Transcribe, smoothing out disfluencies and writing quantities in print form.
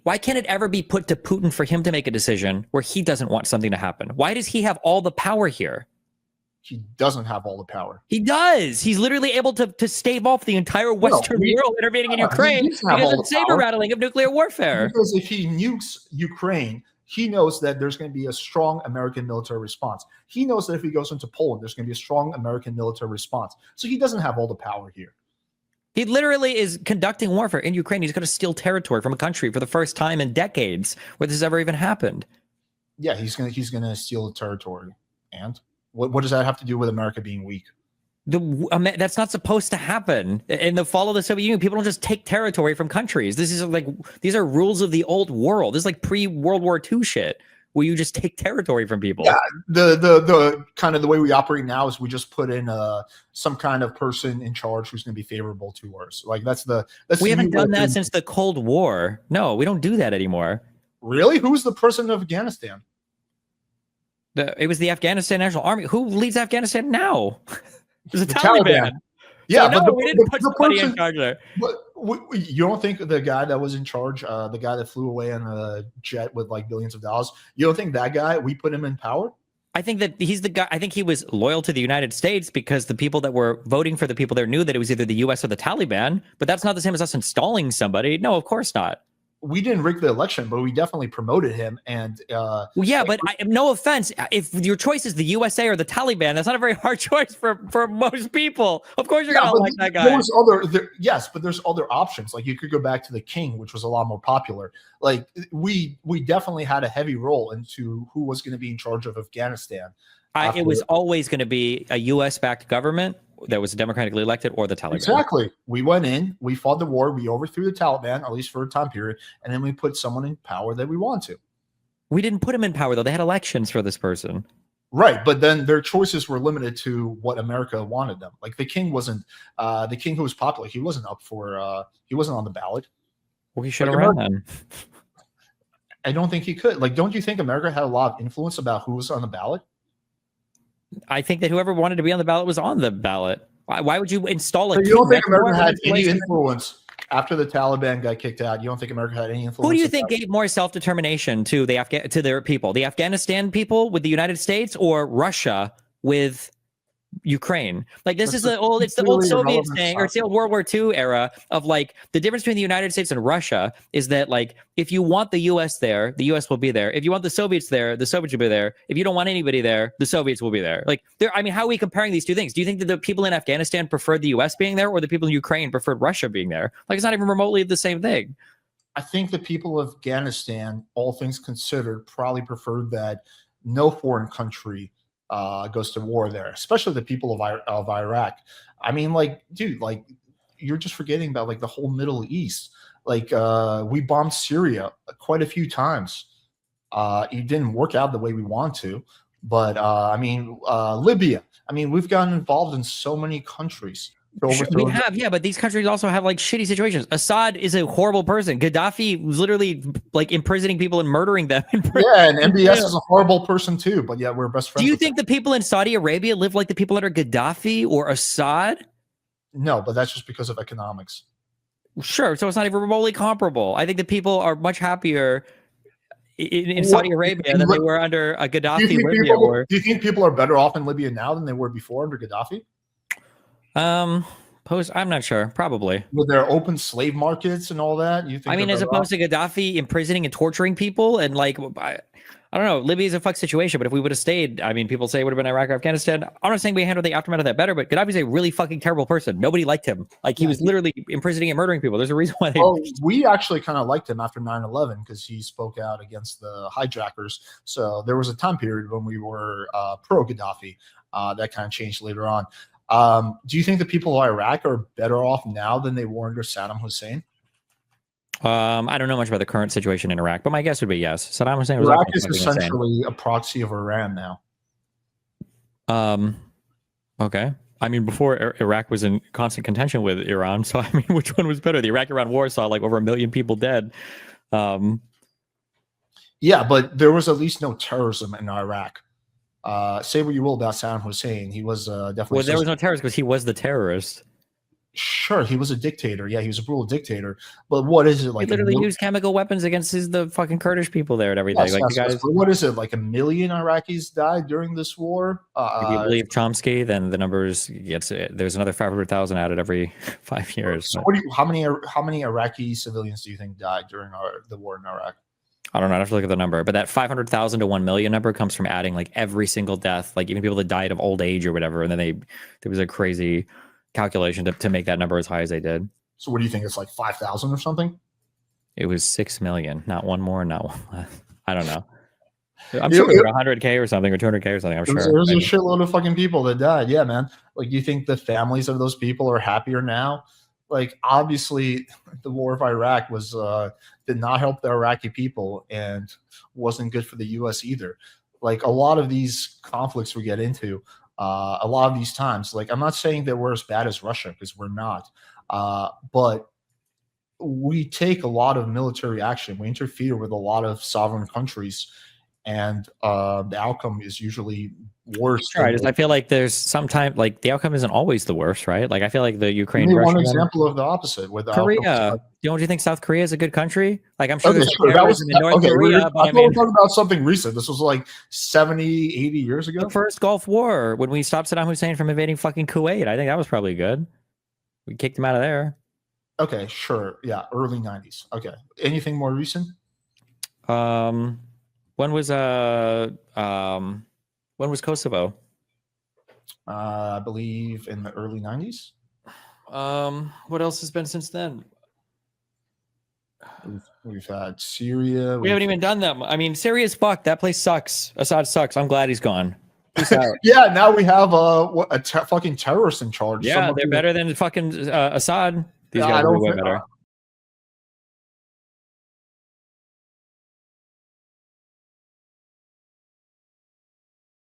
Why can't it ever be put to Putin for him to make a decision where he doesn't want something to happen? Why does he have all the power here? He doesn't have all the power. He does. He's literally able to stave off the entire Western world intervening in Ukraine because of the saber rattling of nuclear warfare. Because if he nukes Ukraine, he knows that there's going to be a strong American military response. He knows that if he goes into Poland, there's going to be a strong American military response. So he doesn't have all the power here. He literally is conducting warfare in Ukraine. He's going to steal territory from a country for the first time in decades where this has ever even happened. Yeah, he's gonna steal the territory. And what does that have to do with America being weak? That's not supposed to happen. In the fall of the Soviet Union, people don't just take territory from countries. These are rules of the old world. This is like pre-World War II shit, where you just take territory from people. Yeah, the kind of the way we operate now is we just put in some kind of person in charge who's going to be favorable to us. Like we haven't done that since the Cold War. No, we don't do that anymore. Really? Who's the president of Afghanistan? It was the Afghanistan National Army. Who leads Afghanistan now? It was the Taliban. Yeah, so, no, we didn't put somebody in charge there. But you don't think the guy that was in charge, the guy that flew away on a jet with like billions of dollars, you don't think that guy, we put him in power? I think that he's the guy. I think he was loyal to the United States because the people that were voting for the people there knew that it was either the U.S. or the Taliban. But that's not the same as us installing somebody. No, of course not. We didn't rig the election, but we definitely promoted him. And well, yeah, but no offense, if your choice is the USA or the Taliban, that's not a very hard choice for most people. Of course, you're gonna like that guy. Yes, but there's other options. Like you could go back to the king, which was a lot more popular. Like we definitely had a heavy role into who was going to be in charge of Afghanistan. It was always going to be a U.S.-backed government that was democratically elected or the Taliban. Exactly. We went in, we fought the war, we overthrew the Taliban, at least for a time period, and then we put someone in power that we want to. We didn't put him in power, though. They had elections for this person. Right, but then their choices were limited to what America wanted them. Like the king wasn't, the king who was popular, he wasn't up for, he wasn't on the ballot. Well, he should have run then. I don't think he could. Like, don't you think America had a lot of influence about who was on the ballot? I think that whoever wanted to be on the ballot was on the ballot. Why would you install it? So you don't think America had any influence after the Taliban got kicked out? You don't think America had any influence? Who do you think gave more self-determination to to their people? The Afghanistan people with the United States, or Russia with Ukraine? Like it's the old Soviet thing, or it's the old World War II era of like the difference between the United States and Russia is that like if you want the US there, the US will be there. If you want the Soviets there, the Soviets will be there. If you don't want anybody there, the Soviets will be there. Like I mean, how are we comparing these two things? Do you think that the people in Afghanistan preferred the US being there, or the people in Ukraine preferred Russia being there? Like it's not even remotely the same thing. I think the people of Afghanistan, all things considered, probably preferred that no foreign country goes to war there, especially the people of Iraq. I mean, like, dude, like you're just forgetting about like the whole Middle East. Like we bombed Syria quite a few times. It didn't work out the way we want to, but I mean, Libya. I mean, we've gotten involved in so many countries. We have, yeah, but these countries also have like shitty situations. Assad is a horrible person. Gaddafi was literally like imprisoning people and murdering them. Yeah, and MBS is a horrible person too, but yeah, we're best friends. Do you think the people in Saudi Arabia live like the people under Gaddafi or Assad? No, but that's just because of economics. Sure, so it's not even remotely comparable. I think the people are much happier in Saudi Arabia than they were under a Gaddafi. Do you think people are better off in Libya now than they were before under Gaddafi? I'm not sure. Probably. With their open slave markets and all that, you think? I mean, as opposed to Gaddafi imprisoning and torturing people, and like, I don't know. Libya's a fuck situation, but if we would have stayed, I mean, people say it would have been Iraq or Afghanistan. I'm not saying we handled the aftermath of that better, but Gaddafi's a really fucking terrible person. Nobody liked him. Like he was literally imprisoning and murdering people. There's a reason why. We actually kind of liked him after 9/11 because he spoke out against the hijackers. So there was a time period when we were pro Gaddafi. That kind of changed later on. Do you think the people of Iraq are better off now than they were under Saddam Hussein? I don't know much about the current situation in Iraq, but my guess would be yes. Saddam Hussein was Iraq is essentially a proxy of Iran now. Okay. I mean, before Iraq was in constant contention with Iran, so I mean, which one was better? The Iraq-Iran war saw like over 1 million people dead. Yeah, but there was at least no terrorism in Iraq. Say what you will about Saddam Hussein, he was definitely. Well, there was no terrorist because he was the terrorist. Sure, he was a dictator. Yeah, he was a brutal dictator. But what is it He like? literally used chemical weapons against the fucking Kurdish people there and everything. Yes, like yes, you guys, yes. But what is it like? 1 million Iraqis died during this war. if you believe Chomsky, then the numbers gets there's another 500,000 added every 5 years. So, how many Iraqi civilians do you think died during the war in Iraq? I don't know. I have to look at the number, but that 500,000 to 1 million number comes from adding like every single death, like even people that died of old age or whatever. And then there was a crazy calculation to make that number as high as they did. So what do you think? It's like 5,000 or something? It was 6 million, not one more, not one less. I don't know. I'm sure it was 100K or something or 200K or something. I'm sure. There's a shitload of fucking people that died. Yeah, man. Like, you think the families of those people are happier now? Like, obviously, the war of Iraq did not help the Iraqi people and wasn't good for the U.S. either. Like, a lot of these conflicts we get into, a lot of these times, like, I'm not saying that we're as bad as Russia, because we're not, but we take a lot of military action. We interfere with a lot of sovereign countries, and the outcome is usually worse. Right. I feel like there's sometimes like the outcome isn't always the worst, right? Like I feel like the Ukraine. One example of the opposite with Korea. Don't you think South Korea is a good country? Like I'm sure okay, there's sure. That was North Korea, but I mean, we're talking about something recent. This was like 70, 80 years ago. The first Gulf War, when we stopped Saddam Hussein from invading fucking Kuwait. I think that was probably good. We kicked him out of there. Okay, sure. Yeah, early 90s. Okay. Anything more recent? When was Kosovo? I believe in the early 90s. What else has been since then? We've had Syria. We haven't even done them. I mean, Syria's fucked. That place sucks. Assad sucks. I'm glad he's gone. Yeah, now we have a fucking terrorist in charge. Yeah, they're better than fucking Assad. These guys are way better.